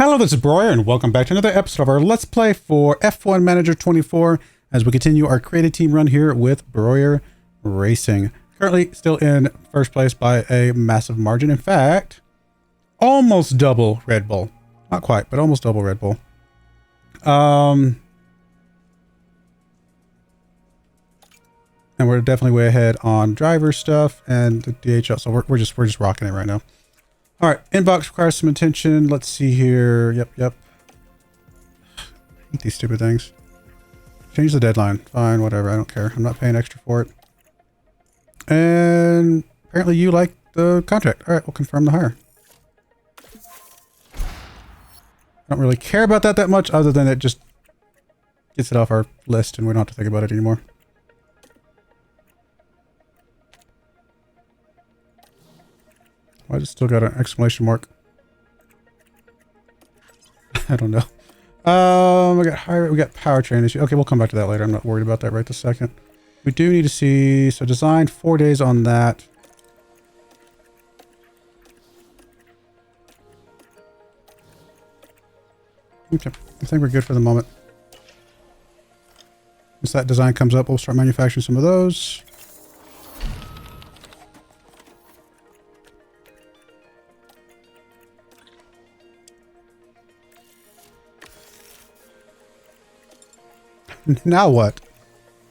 Hello, this is Broyar, and welcome back to another episode of our Let's Play for F1 Manager 24 as we continue our creative team run here with Broyar Racing. Currently still in first place by a massive margin. In fact, almost double Red Bull. Not quite, but almost double Red Bull. And we're definitely way ahead on driver stuff and the DHL, so we're just rocking it right now. All right, inbox requires some attention. Let's see here. Yep. I hate these stupid things. Change the deadline. Fine, whatever. I don't care. I'm not paying extra for it. And apparently you like the contract. All right, we'll confirm the hire. I don't really care about that much, other than it just gets it off our list and we don't have to think about it anymore. Why does it still got an exclamation mark? I don't know. We got powertrain issue. Okay, we'll come back to that later. I'm not worried about that right this second. We do need to see, so design 4 days on that. Okay, I think we're good for the moment. Once that design comes up, we'll start manufacturing some of those. Now what?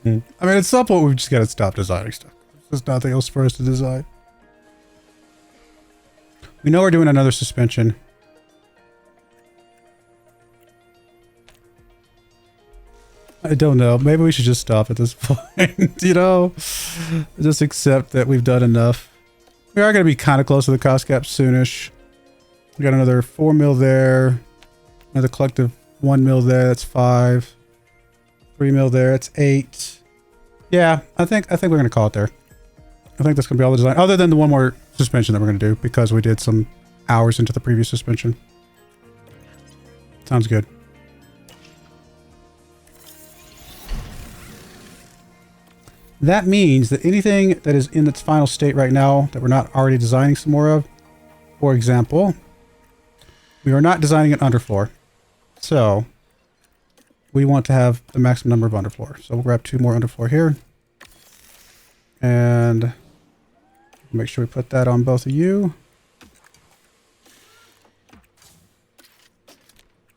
I mean, at some point we've just got to stop designing stuff. There's nothing else for us to design. We know we're doing another suspension. I don't know. Maybe we should just stop at this point. You know? Just accept that we've done enough. We are going to be kind of close to the cost cap soonish. We got another 4 mil there. Another collective 1 mil there. That's 5. 3 mil there. It's 8. Yeah, I think we're going to call it there. I think that's going to be all the design. Other than the one more suspension that we're going to do, because we did some hours into the previous suspension. Sounds good. That means that anything that is in its final state right now that we're not already designing some more of, for example, we are not designing an underfloor. So we want to have the maximum number of underfloor. So we'll grab 2 more underfloor here. And make sure we put that on both of you.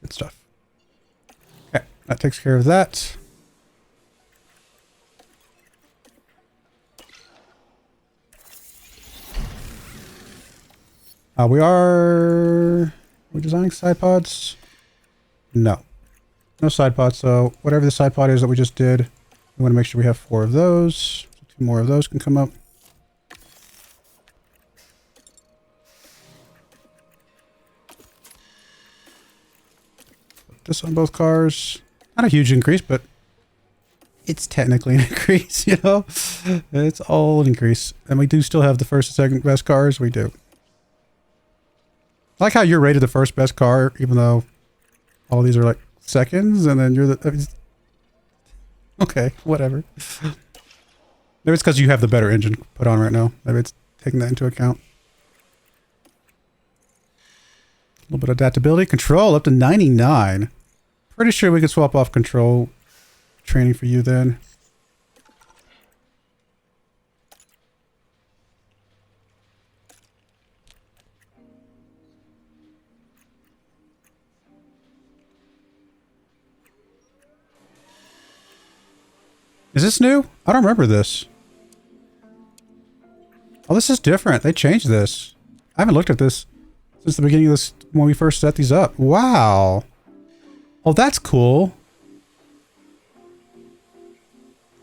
Good stuff. Okay, that takes care of that. We're designing side pods? No. No side pods, so whatever the side pod is that we just did, we want to make sure we have 4 of those. So 2 more of those can come up. Put this on both cars. Not a huge increase, but it's technically an increase, you know? It's all an increase. And we do still have the first and second best cars. We do. I like how you're rated the first best car, even though all these are like seconds, and then you're the... Okay, whatever. Maybe it's because you have the better engine put on right now. Maybe it's taking that into account. A little bit of adaptability. Control up to 99. Pretty sure we could swap off control training for you then. Is this new? I don't remember this. Oh, this is different. They changed this. I haven't looked at this since the beginning of this, when we first set these up. Wow. Oh, that's cool.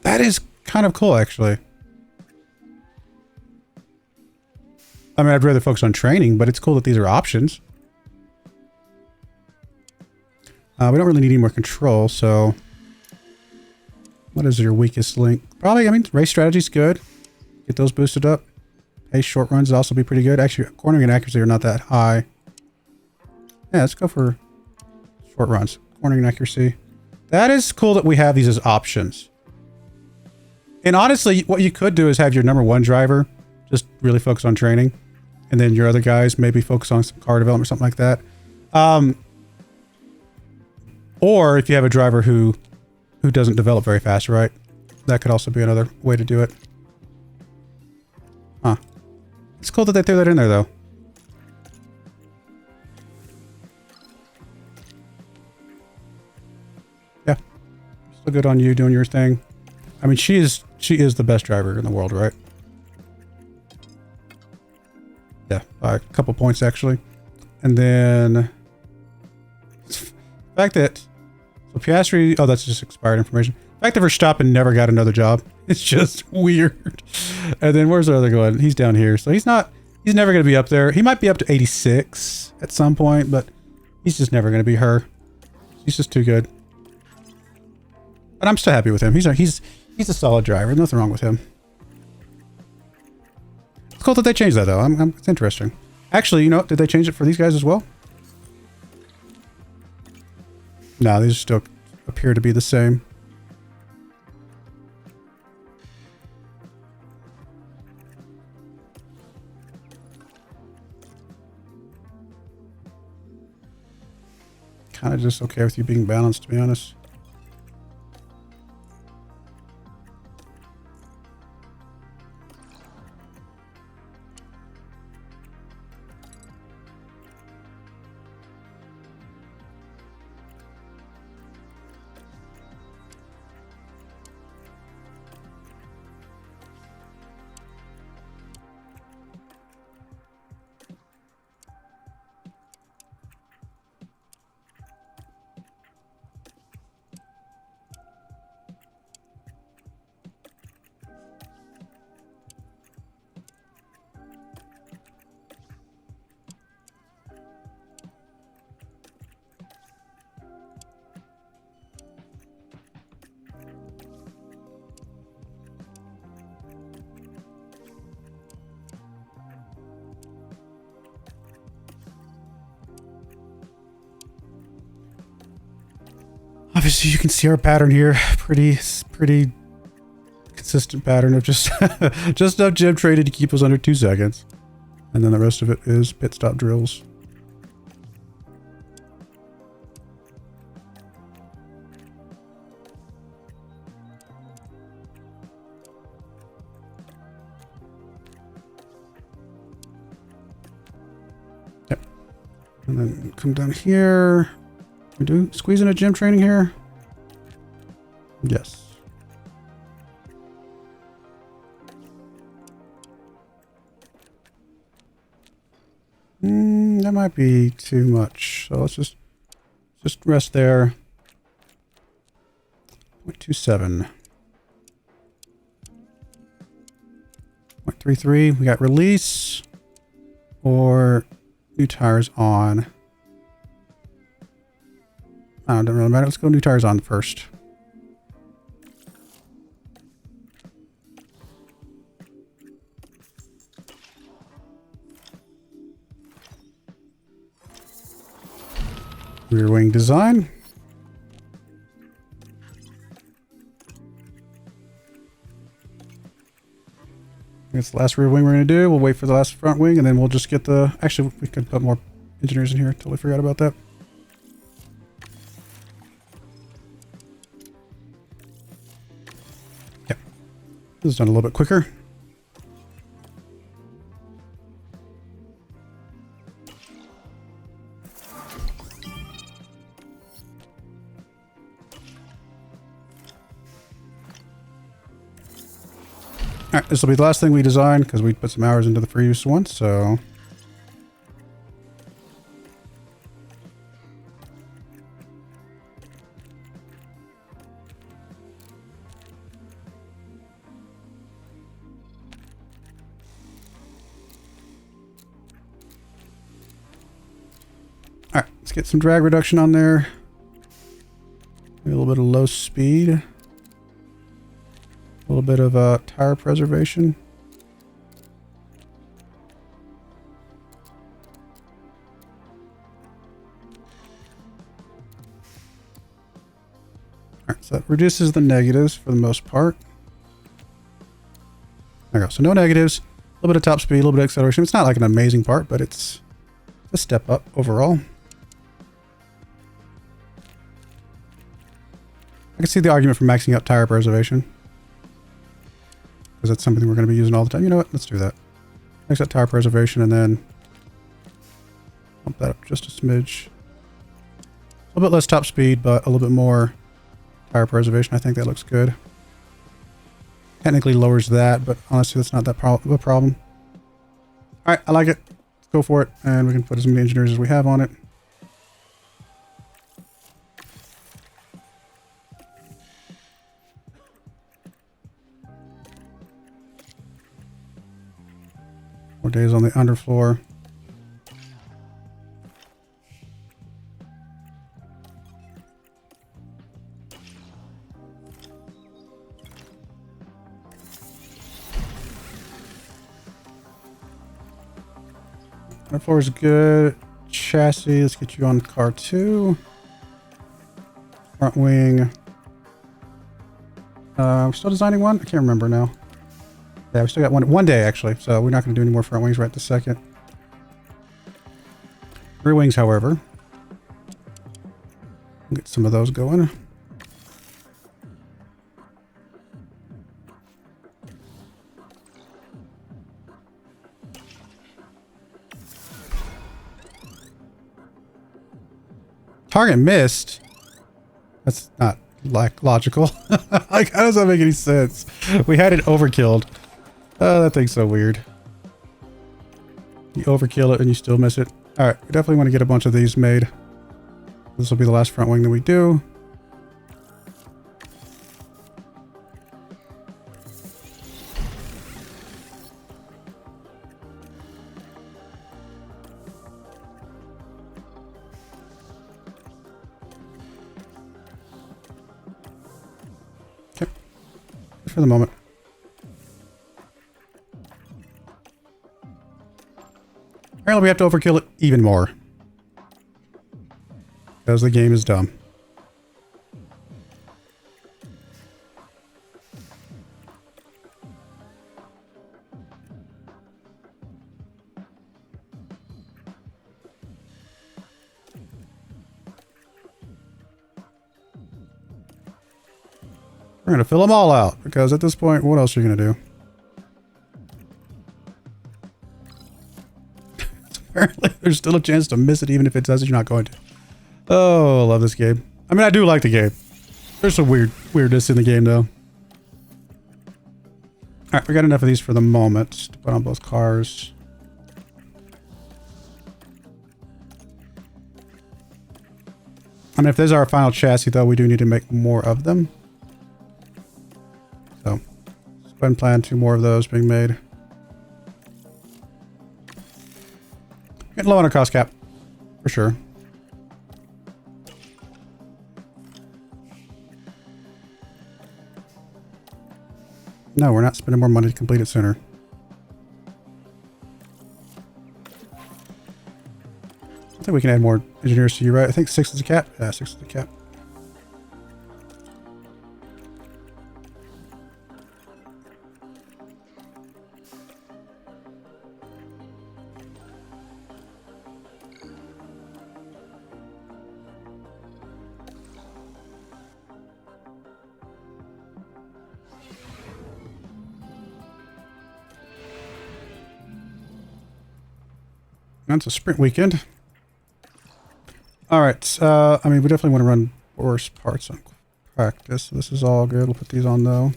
That is kind of cool, actually. I mean, I'd rather focus on training, but it's cool that these are options. We don't really need any more control, so... What is your weakest link? Probably, I mean, race strategy's good. Get those boosted up. Pace short runs would also be pretty good. Actually, cornering and accuracy are not that high. Yeah, let's go for short runs. Cornering and accuracy. That is cool that we have these as options. And honestly, what you could do is have your number 1 driver just really focus on training. And then your other guys maybe focus on some car development or something like that. Or if you have a driver who doesn't develop very fast, right? That could also be another way to do it. Huh. It's cool that they threw that in there, though. Yeah. Still good on you doing your thing. I mean, she is the best driver in the world, right? Yeah, by a couple points, actually. And then... the fact that... so Piastri... oh, that's just expired information. The fact that Verstappen never got another job. It's just weird. And then where's the other one? He's down here. So he's not... he's never going to be up there. He might be up to 86 at some point, but he's just never going to be her. He's just too good. But I'm still happy with him. He's a solid driver. Nothing wrong with him. It's cool that they changed that, though. It's interesting. Actually, you know, did they change it for these guys as well? No, these still appear to be the same. Kind of just okay with you being balanced, to be honest. Obviously, you can see our pattern here. Pretty consistent pattern of just just enough gem traded to keep us under 2 seconds. And then the rest of it is pit stop drills. Yep. And then come down here. We do squeeze in a gym training here? Yes. That might be too much. So let's just rest there. 0.27. 0.33. We got release or new tires on. Oh, don't really matter. Let's go new tires on first. Rear wing design. That's the last rear wing we're going to do. We'll wait for the last front wing and then we'll just get the... actually, we could put more engineers in here. Totally forgot about that. This is done a little bit quicker. All right, this will be the last thing we design because we put some hours into the previous one, so... all right, let's get some drag reduction on there. Maybe a little bit of low speed. A little bit of tire preservation. All right, so that reduces the negatives for the most part. There we go. So no negatives. A little bit of top speed, a little bit of acceleration. It's not like an amazing part, but it's a step up overall. I can see the argument for maxing out tire preservation. Because that's something we're going to be using all the time. You know what? Let's do that. Max out tire preservation and then bump that up just a smidge. A little bit less top speed, but a little bit more tire preservation. I think that looks good. Technically lowers that, but honestly, that's not that of a problem. All right, I like it. Let's go for it, and we can put as many engineers as we have on it. More days on the underfloor. Underfloor is good. Chassis, let's get you on car 2. Front wing. We're still designing one? I can't remember now. Yeah, we still got one day actually, so we're not going to do any more front wings right this second. Rear wings, however. We'll get some of those going. Target missed? That's not like logical. Like, how does that make any sense? We had it overkilled. Oh, that thing's so weird. You overkill it and you still miss it. All right, we definitely want to get a bunch of these made. This will be the last front wing that we do. Okay, for the moment. Apparently we have to overkill it even more. Because the game is dumb. We're going to fill them all out. Because at this point, what else are you going to do? Apparently, there's still a chance to miss it even if it says you're not going to. Oh, I love this game. I mean, I do like the game. There's some weirdness in the game, though. Alright, we got enough of these for the moment to put on both cars. I mean, if there's our final chassis, though, we do need to make more of them. So, let's go ahead and plan 2 more of those being made. Getting low on our cost cap, for sure. No, we're not spending more money to complete it sooner. I think we can add more engineers to you, right? I think 6 is a cap. Yeah, 6 is a cap. That's a sprint weekend. All right. I mean, we definitely want to run worse parts on practice. So this is all good. We'll put these on though.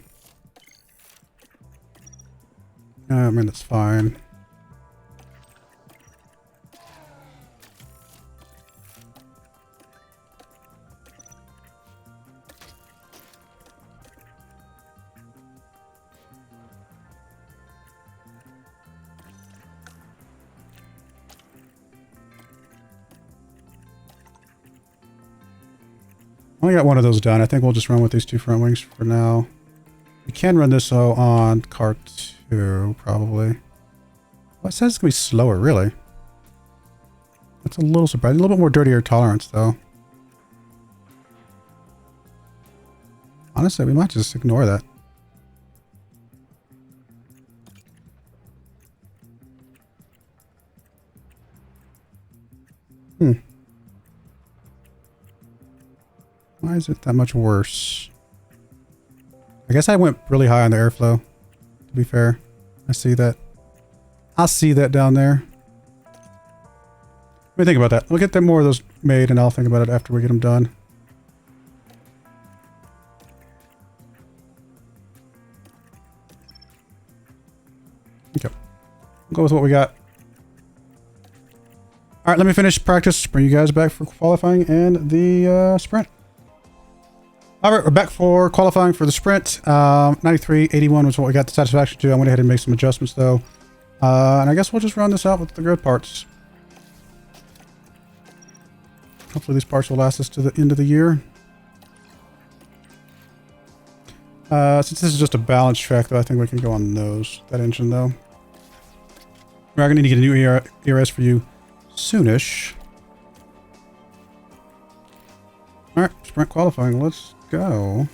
I mean, that's fine. Only got one of those done. I think we'll just run with these 2 front wings for now. We can run this though on car 2, probably. Well, it says it's gonna be slower, really. That's a little surprising. A little bit more dirtier tolerance, though. Honestly, we might just ignore that. Why is it that much worse? I guess I went really high on the airflow, to be fair. I see that. I see that down there. Let me think about that. We'll get more of those made and I'll think about it after we get them done. Okay. We'll go with what we got. Alright, let me finish practice. Bring you guys back for qualifying and the sprint. Alright, we're back for qualifying for the sprint. 93.81 was what we got the satisfaction to. I went ahead and made some adjustments though. And I guess we'll just run this out with the grid parts. Hopefully these parts will last us to the end of the year. Since this is just a balance track though, I think we can go on that engine though. We're going to need to get a new ERS for you soonish. Alright, sprint qualifying. Let's go.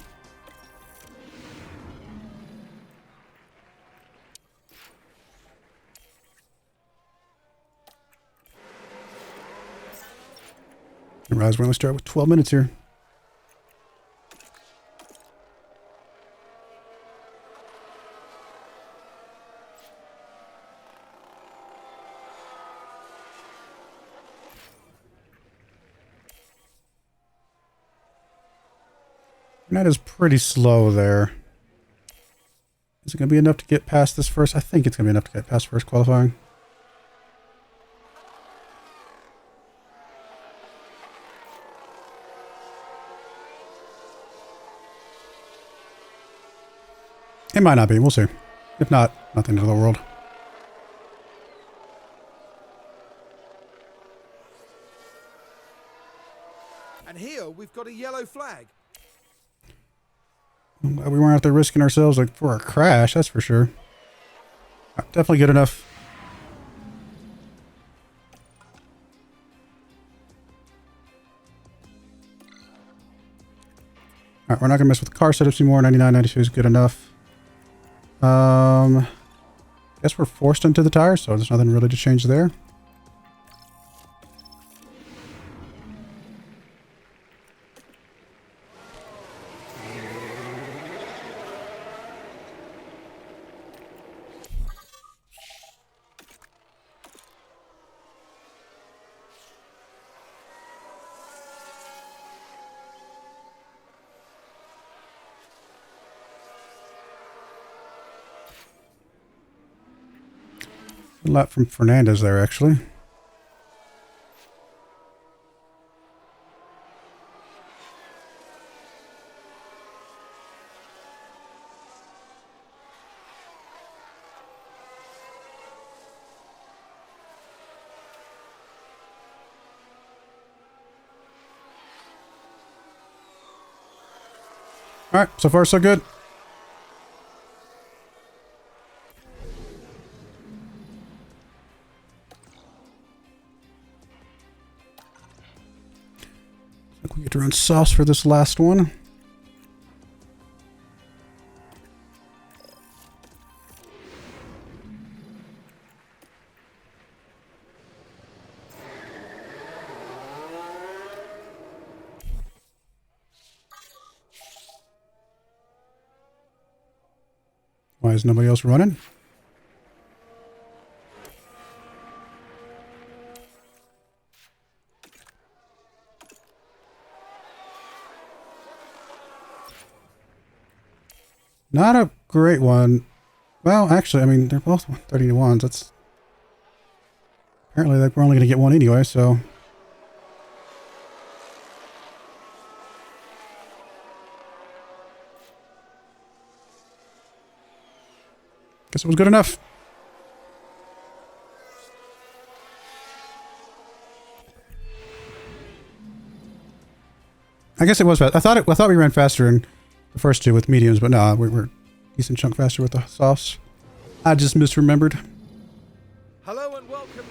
I realize we only start with 12 minutes here. That is pretty slow there. Is it going to be enough to get past this first? I think it's going to be enough to get past first qualifying. It might not be. We'll see. If not, nothing to the world. And here we've got a yellow flag. We weren't out there risking ourselves like for a crash, that's for sure. Definitely good enough. Alright, we're not gonna mess with the car setups anymore. 99, 92 is good enough. Guess we're forced into the tires, so there's nothing really to change there. A lot from Fernandez there, actually. All right, so far so good. We get to run sauce for this last one. Why is nobody else running? Not a great one. Well, actually, I mean, they're both 130-1s. That's apparently like we're only going to get one anyway, so. Guess it was good enough. I guess it was fast. I thought we ran faster in the first two with mediums, but no, we were a decent chunk faster with the softs. I just misremembered. Hello and welcome.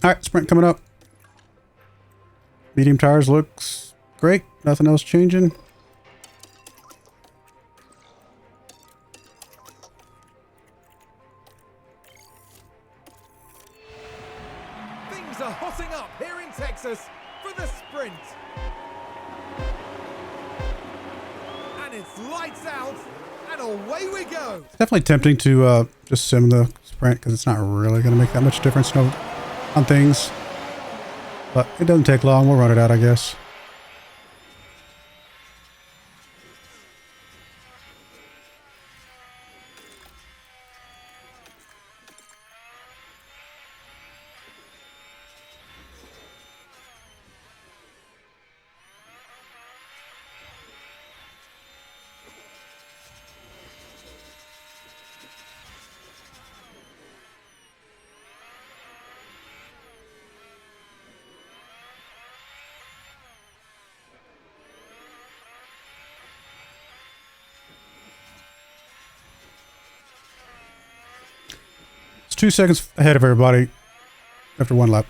All right, sprint coming up. Medium tires looks great. Nothing else changing. Things are hotting up here in Texas for the sprint. it's lights out, and away we go. It's definitely tempting to just sim the sprint because it's not really going to make that much difference on things. But it doesn't take long. We'll run it out, I guess. It's 2 seconds ahead of everybody after one lap.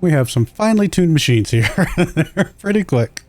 We have some finely tuned machines here. They're pretty quick.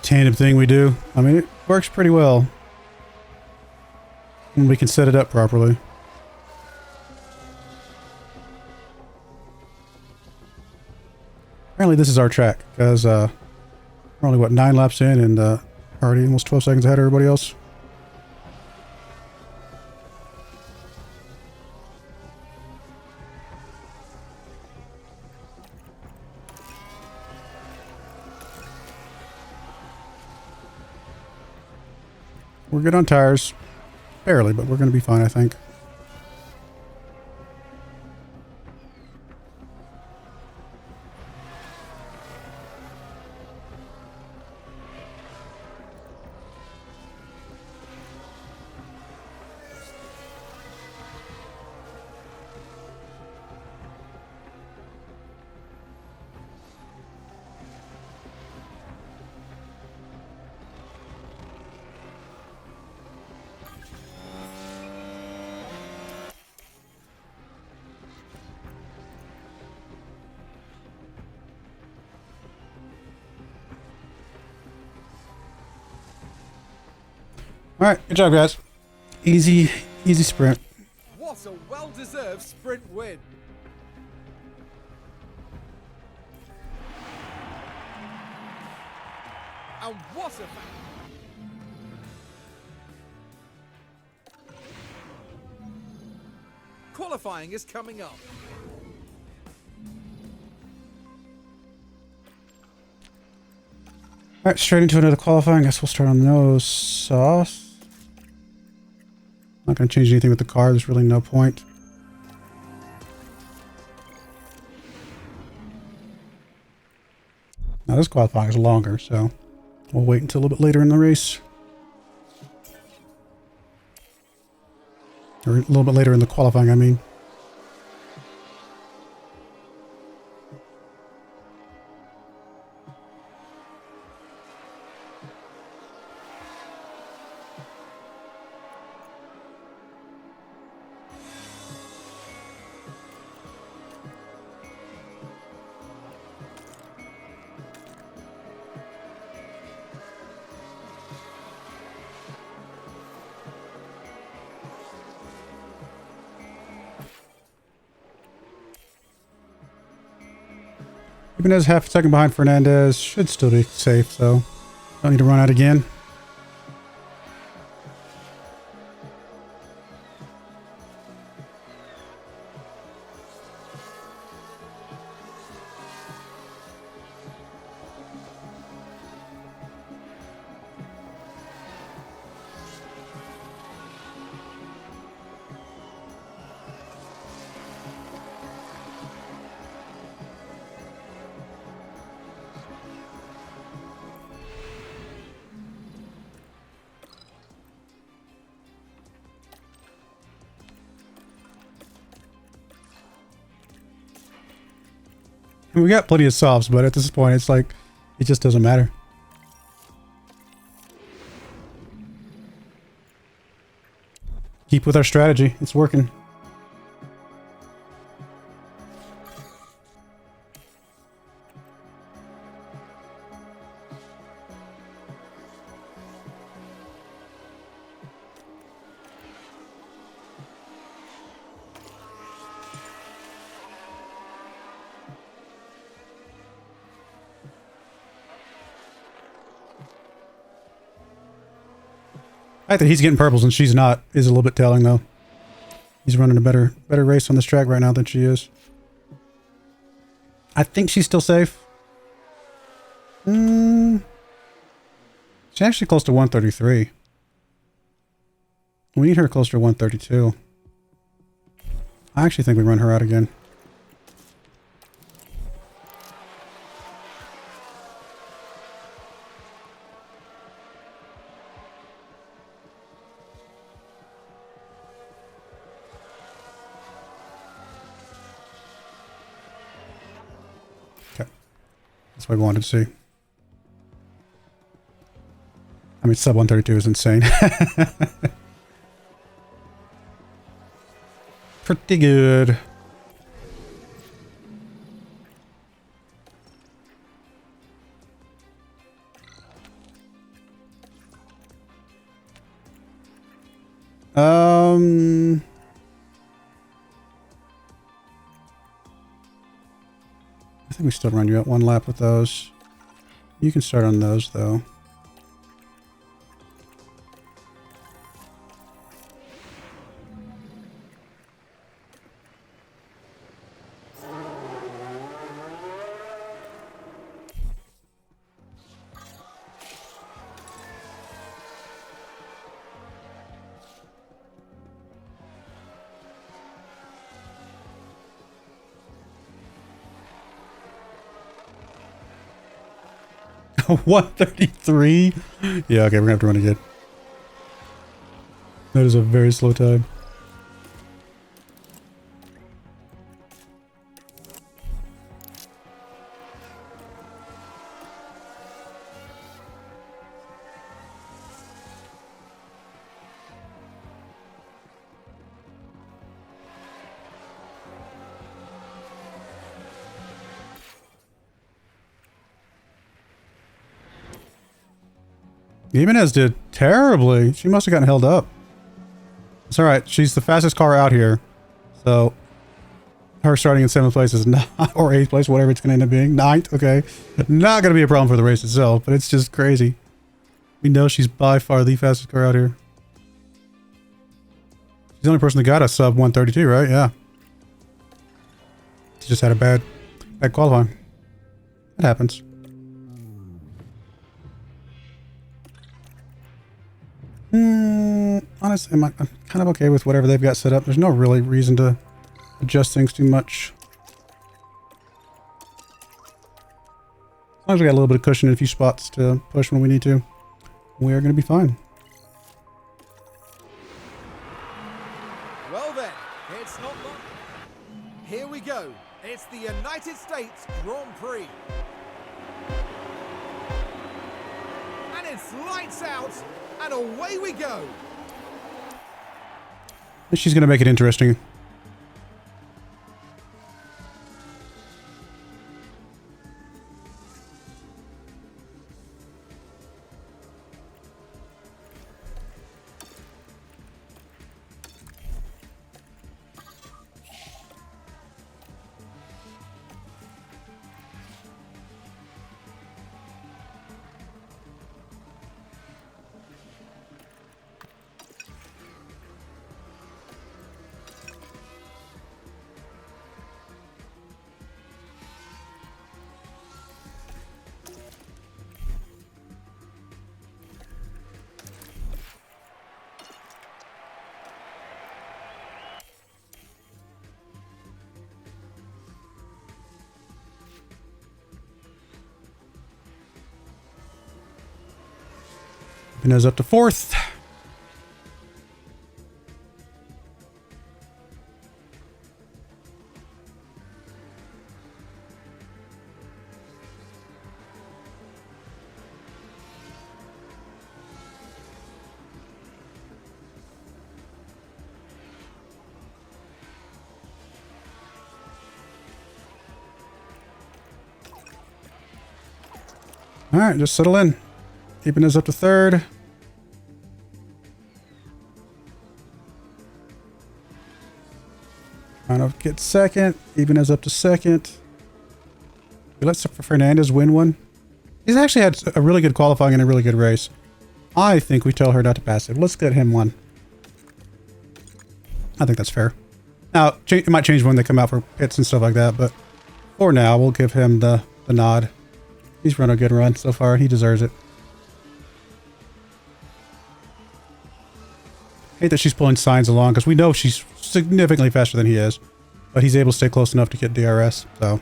Tandem thing we do. I mean, it works pretty well when we can set it up properly. Apparently this is our track because we're only, what, 9 laps in and already almost 12 seconds ahead of everybody else. We're good on tires. Barely, but we're going to be fine, I think. All right, good job, guys. Easy sprint. What a well-deserved sprint win. And what a qualifying is coming up. All right, straight into another qualifying. I guess we'll start on no sauce. Not going to change anything with the car. There's really no point. Now this qualifying is longer, so we'll wait until a little bit later in the race. Or a little bit later in the qualifying, I mean. Jimenez half a second behind Fernandez. Should still be safe, so don't need to run out again. We got plenty of softs, but at this point, it's like, it just doesn't matter. Keep with our strategy. It's working. The fact that he's getting purples and she's not is a little bit telling, though. He's running a better race on this track right now than she is. I think she's still safe. She's actually close to 133. We need her closer to 132. I actually think we run her out again. That's what I wanted to see. I mean, sub 132 is insane. Pretty good. I think we still run you at one lap with those. You can start on those, though. Oh, 133? Yeah, okay, we're gonna have to run again. That is a very slow time. Jimenez did terribly. She must have gotten held up. It's alright. She's the fastest car out here. So, her starting in 7th place is not, or 8th place, whatever it's going to end up being. 9th, okay. Not going to be a problem for the race itself, but it's just crazy. We know she's by far the fastest car out here. She's the only person that got a sub 132, right? Yeah. She just had a bad qualifying. It happens. Honestly, I'm kind of okay with whatever they've got set up. There's no really reason to adjust things too much. As long as we got a little bit of cushion in a few spots to push when we need to, we are going to be fine. Well then, it's not long. Here we go. It's the United States Grand Prix. And it's lights out, and away we go. She's going to make it interesting. Pino's up to 4th. All right, just settle in. Keeping us up to 3rd. Trying to get 2nd. Keeping us up to 2nd. Let's Fernandez win one. He's actually had a really good qualifying and a really good race. I think we tell her not to pass it. Let's get him one. I think that's fair. Now, it might change when they come out for pits and stuff like that, but for now, we'll give him the nod. He's run a good run so far. He deserves it. Hate that she's pulling signs along because we know she's significantly faster than he is, but he's able to stay close enough to get DRS. So.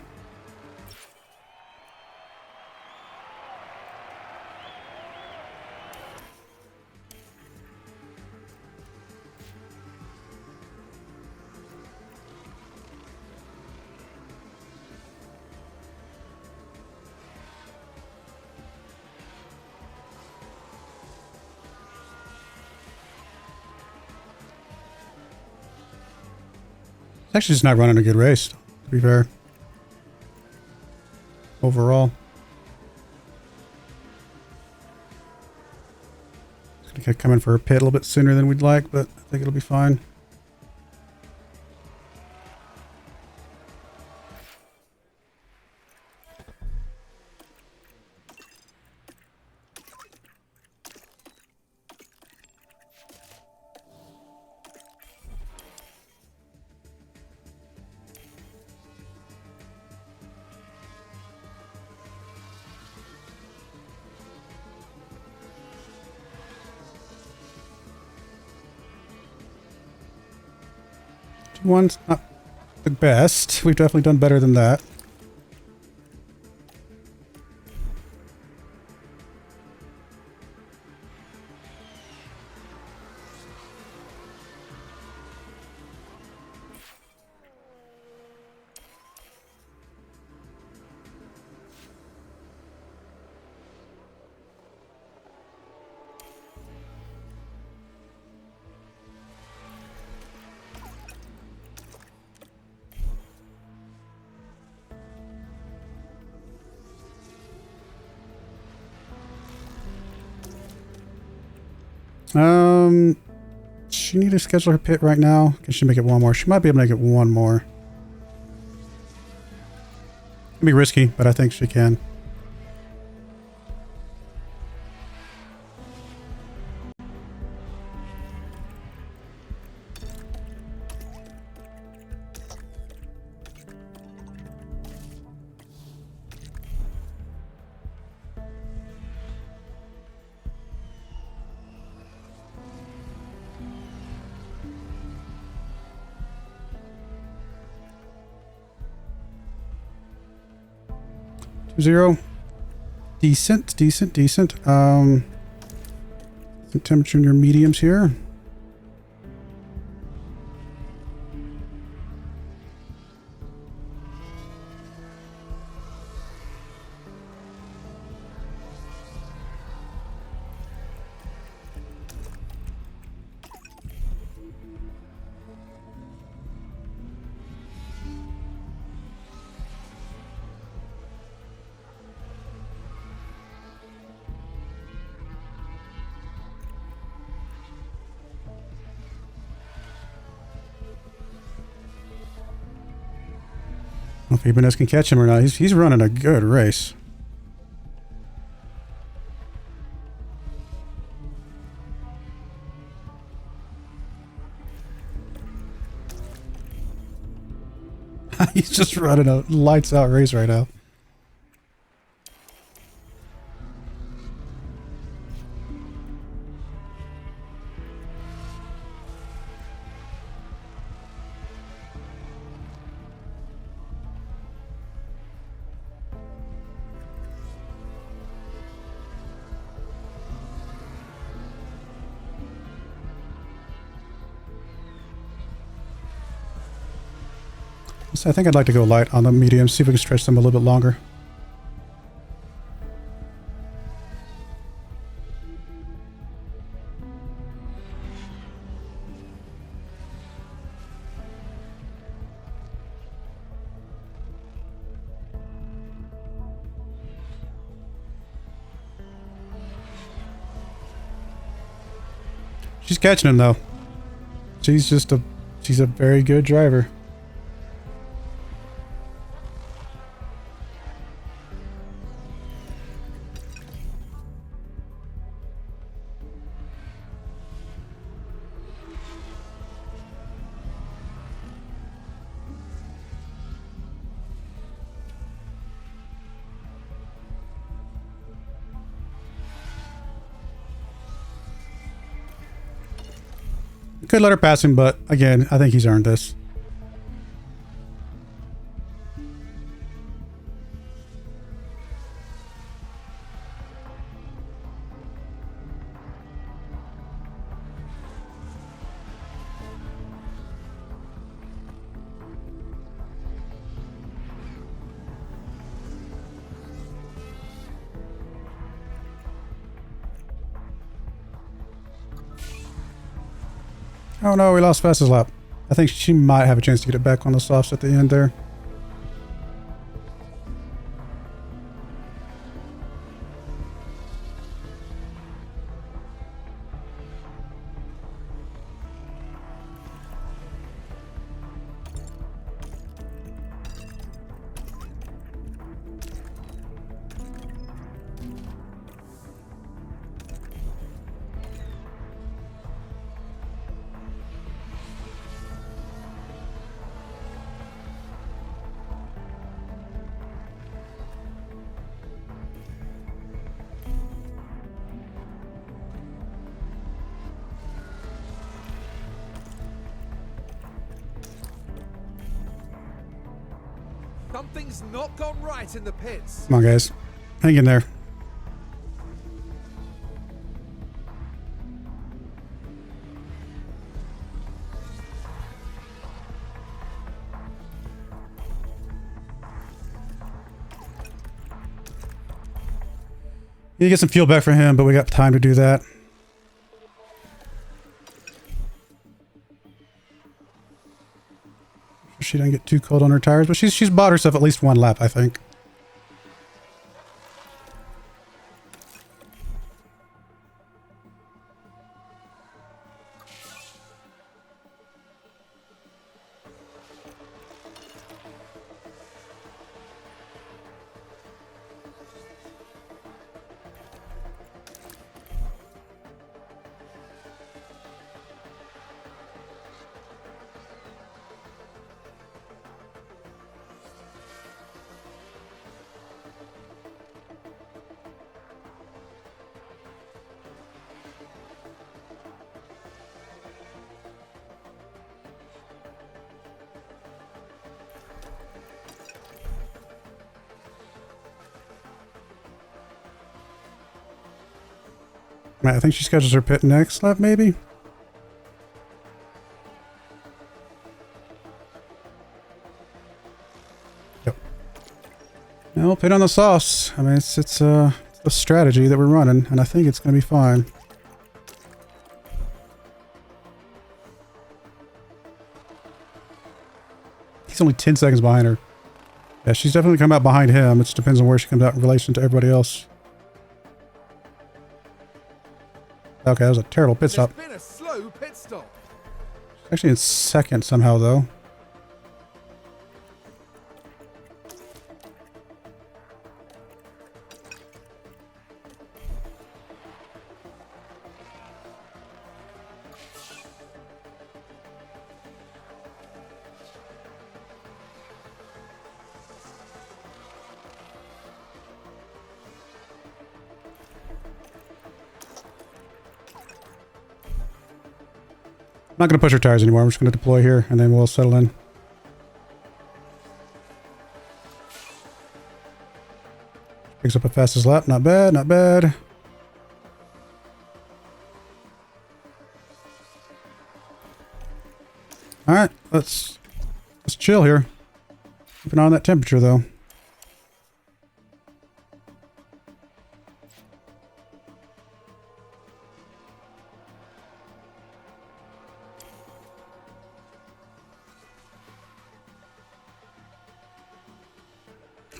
Actually just not running a good race, to be fair. Overall. It's going to come in for a pit a little bit sooner than we'd like, but I think it'll be fine. One's not the best. We've definitely done better than that. She need to schedule her pit right now. Can she make it one more? She might be able to make it one more. It'd be risky, but I think she can. Zero. Decent. Temperature in your mediums here. I don't know if Ibanez can catch him or not. He's running a good race. He's just running a lights out race right now. So I think I'd like to go light on the medium, see if we can stretch them a little bit longer. She's catching him though. She's a very good driver. Could let her pass him, but again, I think he's earned this. Oh no, we lost fastest lap. I think she might have a chance to get it back on the softs at the end there. Something's not gone right in the pits. Come on, guys. Hang in there. Need to get some fuel back for him, but we got time to do that. She didn't get too cold on her tires, but she's bought herself at least one lap, I think. Right, I think she schedules her pit next lap, maybe? Yep. No, pit on the sauce. I mean, it's a strategy that we're running, and I think it's going to be fine. He's only 10 seconds behind her. Yeah, she's definitely come out behind him. It just depends on where she comes out in relation to everybody else. Okay, that was a terrible pit stop. It's been a slow pit stop. Actually in second somehow, though. I'm not going to push her tires anymore. I'm just going to deploy here, and then we'll settle in. Picks up a fastest lap. Not bad, not bad. All right, let's chill here. Keep an eye on that temperature, though.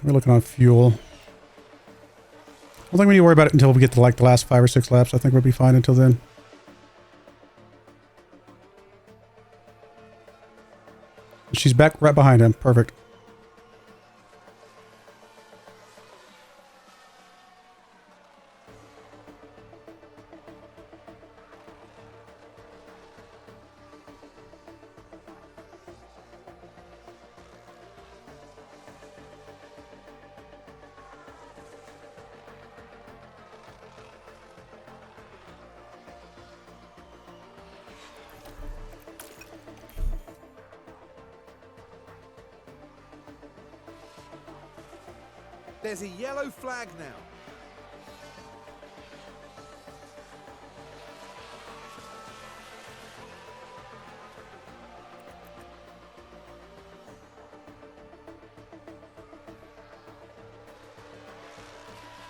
We're looking on fuel. I don't think we need to worry about it until we get to like the last 5 or 6 laps. I think we'll be fine until then. She's back right behind him. Perfect. There's a yellow flag now.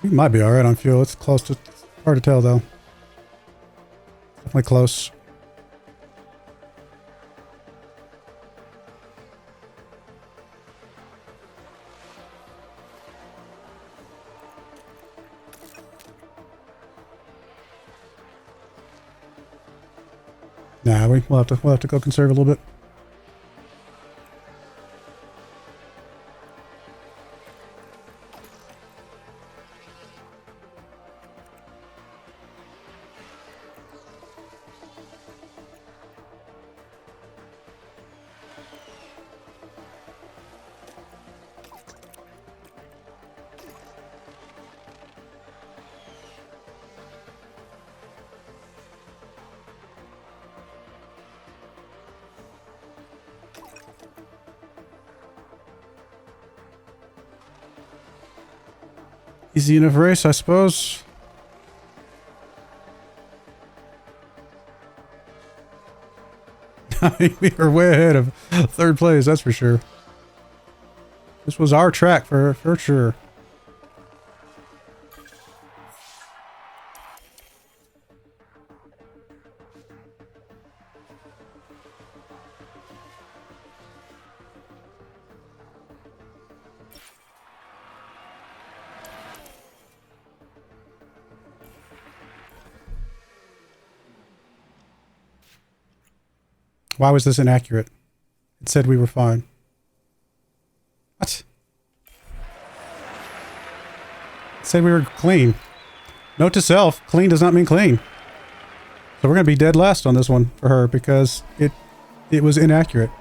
We might be alright on fuel. It's close to... It's hard to tell, though. Definitely close. Nah, we'll have to go conserve a little bit. Easy enough race, I suppose. We are way ahead of 3rd place, that's for sure. This was our track for sure. Why was this inaccurate? It said we were fine. What? It said we were clean. Note to self, clean does not mean clean. So we're going to be dead last on this one for her because it was inaccurate.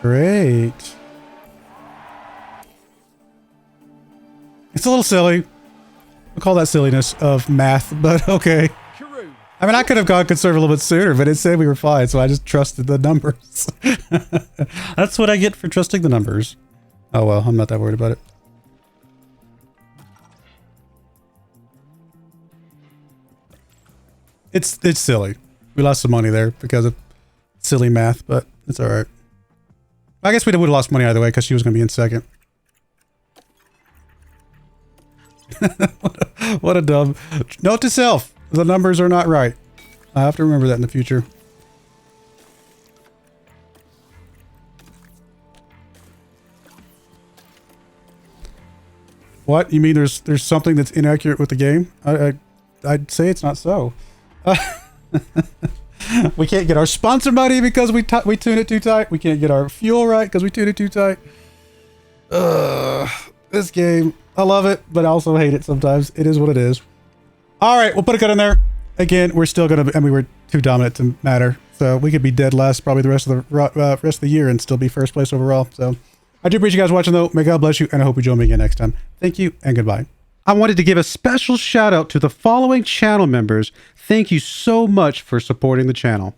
Great. It's a little silly. We'll call that silliness of math, but okay. I mean, I could have gone conserve a little bit sooner, but it said we were fine, so I just trusted the numbers. That's what I get for trusting the numbers. Oh well, I'm not that worried about it. It's silly. We lost some money there because of silly math, but it's alright. I guess we would have lost money either way because she was going to be in 2nd. What a dumb... Note to self. The numbers are not right. I have to remember that in the future. What? You mean there's something that's inaccurate with the game? I'd say it's not so. We can't get our sponsor money because we tune it too tight. We can't get our fuel right because we tune it too tight. This game, I love it, but I also hate it sometimes. It is what it is. All right, we'll put a cut in there. Again, we're still gonna. I mean, we're too dominant to matter, so we could be dead last probably the rest of the year and still be 1st place overall. So, I do appreciate you guys watching, though. May God bless you, and I hope you join me again next time. Thank you and goodbye. I wanted to give a special shout out to the following channel members. Thank you so much for supporting the channel.